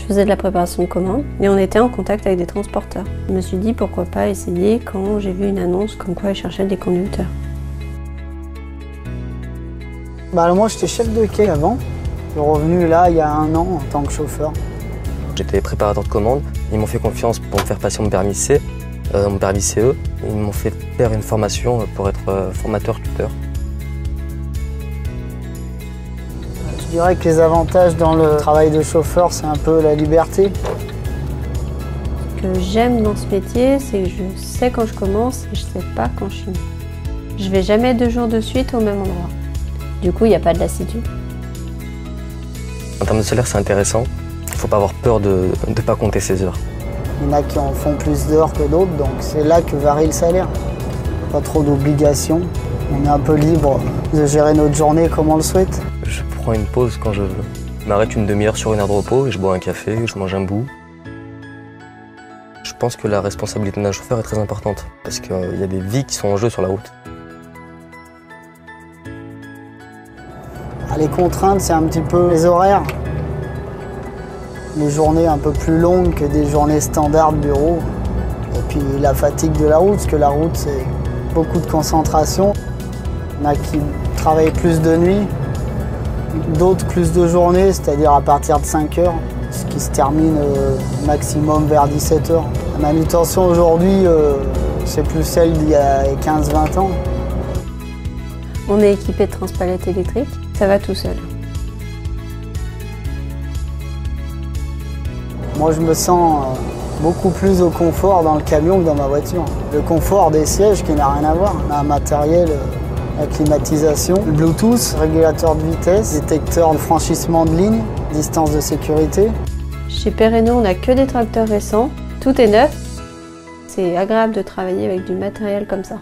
faisais de la préparation de commandes et on était en contact avec des transporteurs. Je me suis dit pourquoi pas essayer quand j'ai vu une annonce comme quoi ils cherchaient des conducteurs. Moi j'étais chef de quai avant. Je suis revenu là il y a 1 an en tant que chauffeur. J'étais préparateur de commandes. Ils m'ont fait confiance pour me faire passer mon permis C, mon permis CE. Ils m'ont fait faire une formation pour être formateur-tuteur. Je dirais que les avantages dans le travail de chauffeur, c'est un peu la liberté. Ce que j'aime dans ce métier, c'est que je sais quand je commence et je sais pas quand je finis. Je vais jamais 2 jours de suite au même endroit. Du coup, il n'y a pas de lassitude. En termes de salaire, c'est intéressant. Il ne faut pas avoir peur de ne pas compter ses heures. Il y en a qui en font plus d'heures que d'autres, donc c'est là que varie le salaire. Pas trop d'obligations. On est un peu libre de gérer notre journée comme on le souhaite. Je prends une pause quand je veux. Je m'arrête une demi-heure sur une aire de repos et je bois un café, je mange un bout. Je pense que la responsabilité d'un chauffeur est très importante parce qu'il y a des vies qui sont en jeu sur la route. Les contraintes, c'est un petit peu les horaires. Les journées un peu plus longues que des journées standards de bureau. Et puis la fatigue de la route, parce que la route, c'est beaucoup de concentration. Il y en a qui travaillent plus de nuit, d'autres plus de journée, c'est-à-dire à partir de 5 heures, ce qui se termine maximum vers 17 heures. La manutention aujourd'hui, c'est plus celle d'il y a 15-20 ans. On est équipé de transpalettes électriques, ça va tout seul. Moi, je me sens beaucoup plus au confort dans le camion que dans ma voiture. Le confort des sièges qui n'a rien à voir. On a un matériel, la climatisation, le Bluetooth, régulateur de vitesse, détecteur de franchissement de ligne, distance de sécurité. Chez Perreno, on n'a que des tracteurs récents, tout est neuf. C'est agréable de travailler avec du matériel comme ça.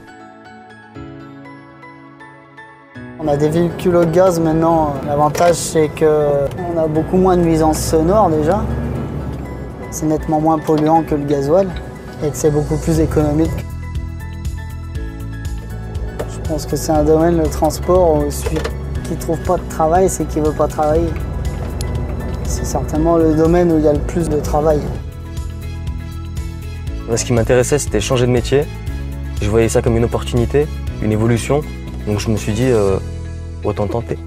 On a des véhicules au gaz maintenant. L'avantage, c'est qu'on a beaucoup moins de nuisances sonores déjà. C'est nettement moins polluant que le gasoil et que c'est beaucoup plus économique. Je pense que c'est un domaine, le transport, où celui qui ne trouve pas de travail, c'est qu'il ne veut pas travailler. C'est certainement le domaine où il y a le plus de travail. Ce qui m'intéressait, c'était changer de métier. Je voyais ça comme une opportunité, une évolution. Donc je me suis dit, autant tenter.